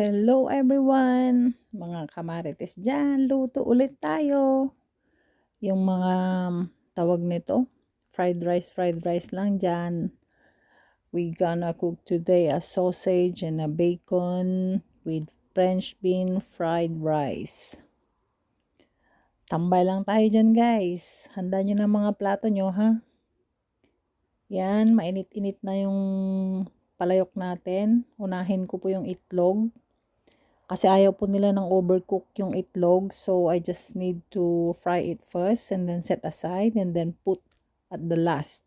Hello everyone! Mga kamarites dyan, luto ulit tayo. Yung mga tawag nito, fried rice lang dyan. We gonna cook today a sausage and a bacon with French bean fried rice. Tambay lang tayo dyan guys. Handa nyo na mga plato nyo ha. Yan, mainit-init na yung palayok natin. Unahin ko po yung itlog. Kasi ayaw po nila ng overcook yung itlog. So, I just need to fry it first and then set aside and then put at the last.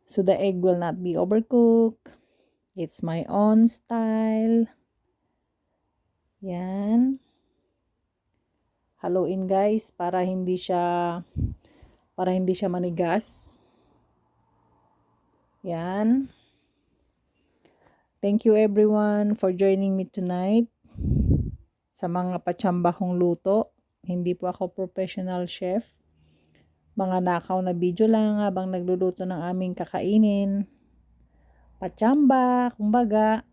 So, the egg will not be overcooked. It's my own style. Yan. Haluin guys para hindi siya manigas. Yan. Thank you everyone for joining me tonight sa mga patsamba kong luto. Hindi po ako professional chef. Mga nakaw na video lang habang nagluluto ng aming kakainin. Patsamba, kumbaga.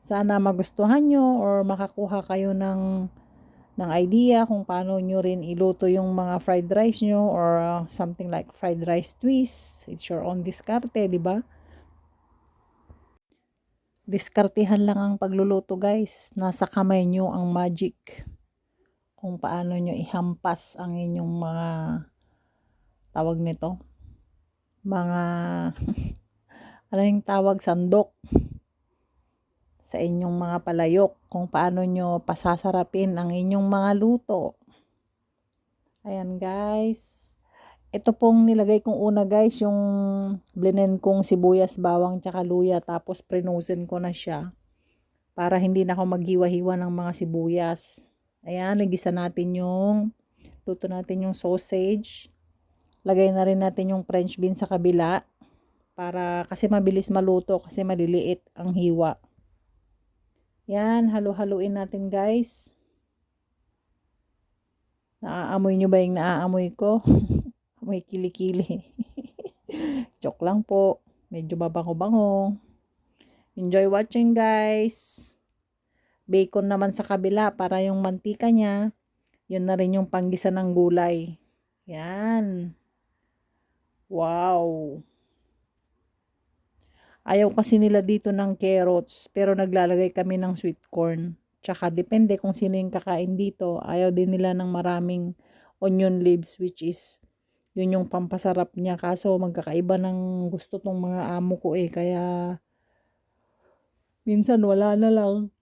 Sana magustuhan nyo or makakuha kayo ng idea kung paano nyo rin iluto yung mga fried rice nyo or something like fried rice twist. It's your own diskarte, di ba? Diskartehan lang ang pagluluto guys. Nasa kamay nyo ang magic. Kung paano nyo ihampas ang inyong mga tawag nito. Mga ano yung tawag, sandok sa inyong mga palayok. Kung paano nyo pasasarapin ang inyong mga luto. Ayan guys. Ito pong nilagay kong una guys, yung blend kong sibuyas, bawang, tsaka luya. Tapos prinusin ko na siya. Para hindi na ako maghiwa-hiwa ng mga sibuyas. Ayan, nagisa natin luto natin yung sausage. Lagay na rin natin yung French bean sa kabila. Kasi mabilis maluto, kasi maliliit ang hiwa. Yan, halu-haluin natin guys. Naaamoy nyo ba yung naaamoy ko? Amoy kilikili. Joke lang po. Medyo mabango-bango. Enjoy watching guys. Bacon naman sa kabila para yung mantika niya, yun na rin yung panggisa ng gulay. Yan. Wow. Ayaw kasi nila dito ng carrots, pero naglalagay kami ng sweet corn. Tsaka depende kung sino yung kakain dito. Ayaw din nila ng maraming onion leaves, which is yun yung pampasarap niya. Kaso magkakaiba ng gusto tong mga amo ko kaya minsan wala na lang.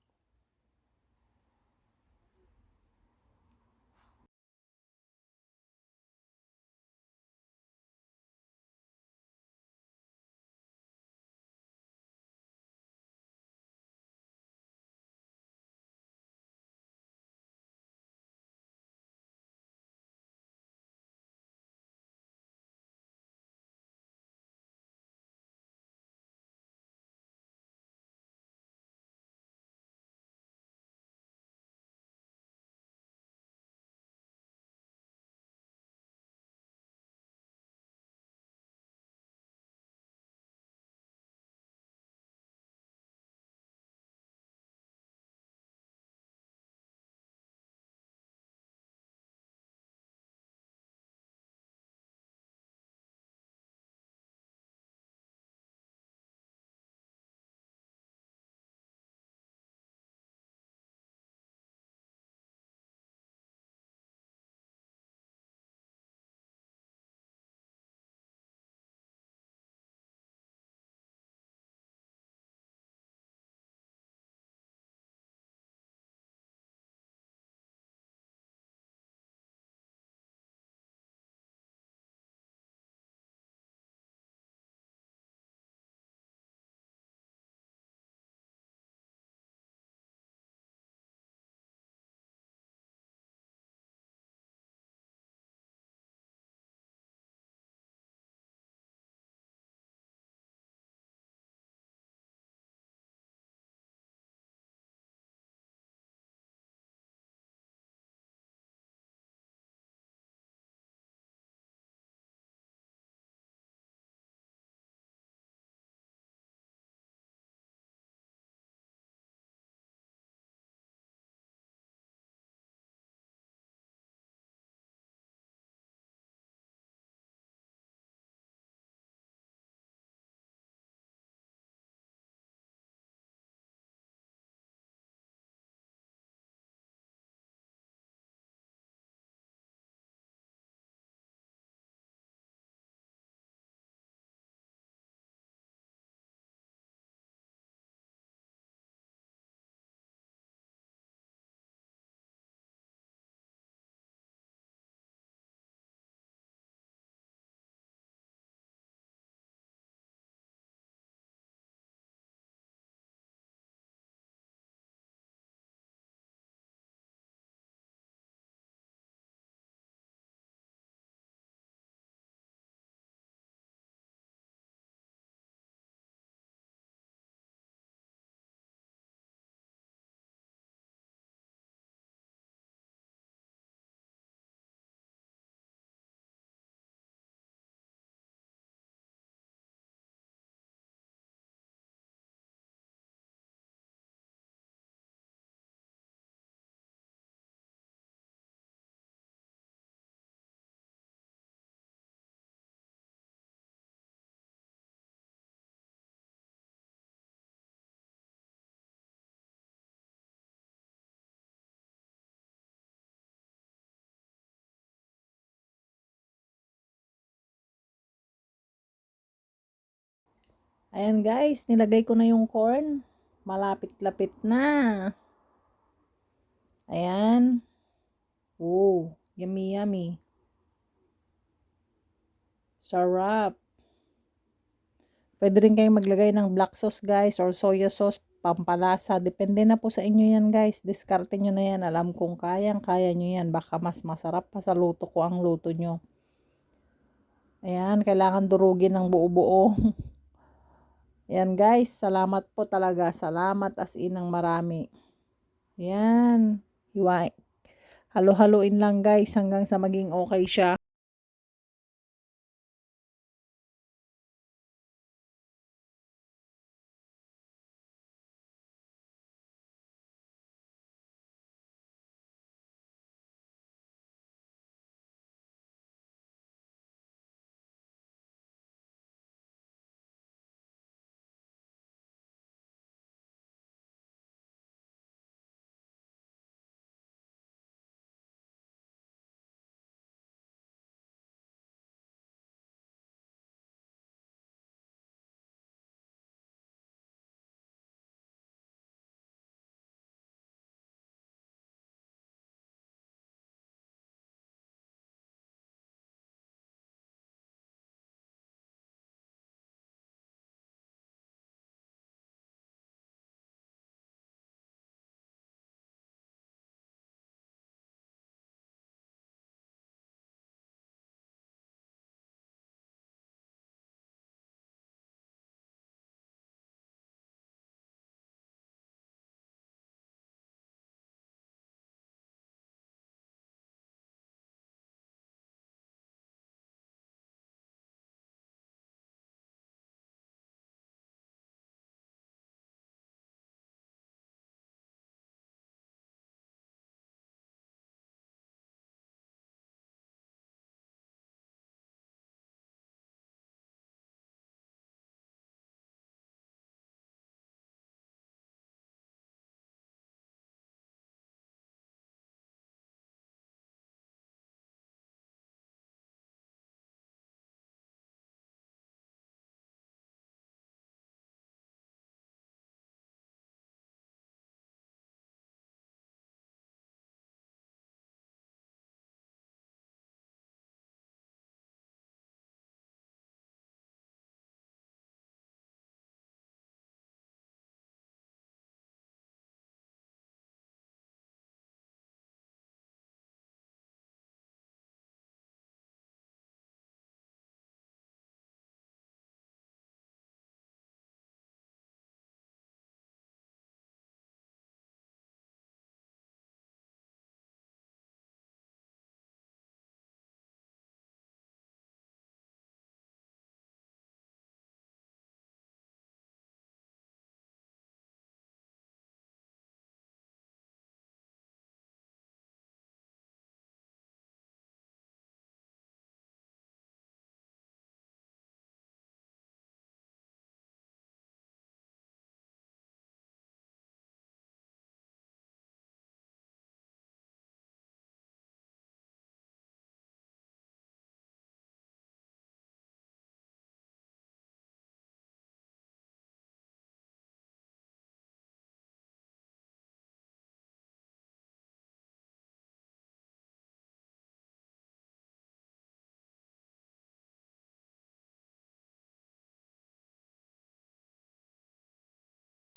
Ayan guys, nilagay ko na yung corn. Malapit-lapit na. Ayan. Oh, yummy yummy. Sarap. Pwede rin kayong maglagay ng black sauce guys or soya sauce, pampalasa. Depende na po sa inyo yan guys. Diskarte nyo na yan. Alam kong kaya nyo yan. Baka mas masarap pa sa luto ko ang luto nyo. Ayan, kailangan durugin ng buo-buo. Ayan guys, salamat po talaga. Salamat as in ng marami. Ayan. Hiwa. Halo-haloin lang guys hanggang sa maging okay siya.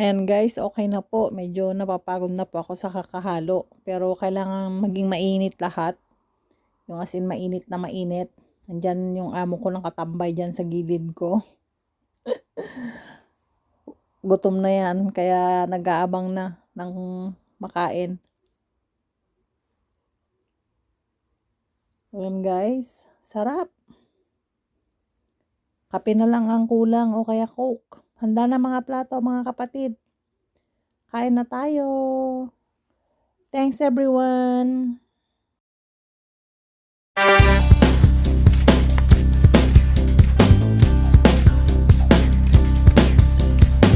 Ayan guys, okay na po. Medyo napapagod na po ako sa kakahalo. Pero kailangan maging mainit lahat. Yung as in mainit na mainit. Nandyan yung amo ko nakatambay dyan sa gilid ko. Gutom na yan. Kaya nag-aabang na ng makain. Ayan guys, sarap. Kape na lang ang kulang o kaya coke. Handa na mga plato mga kapatid. Kain na tayo. Thanks everyone.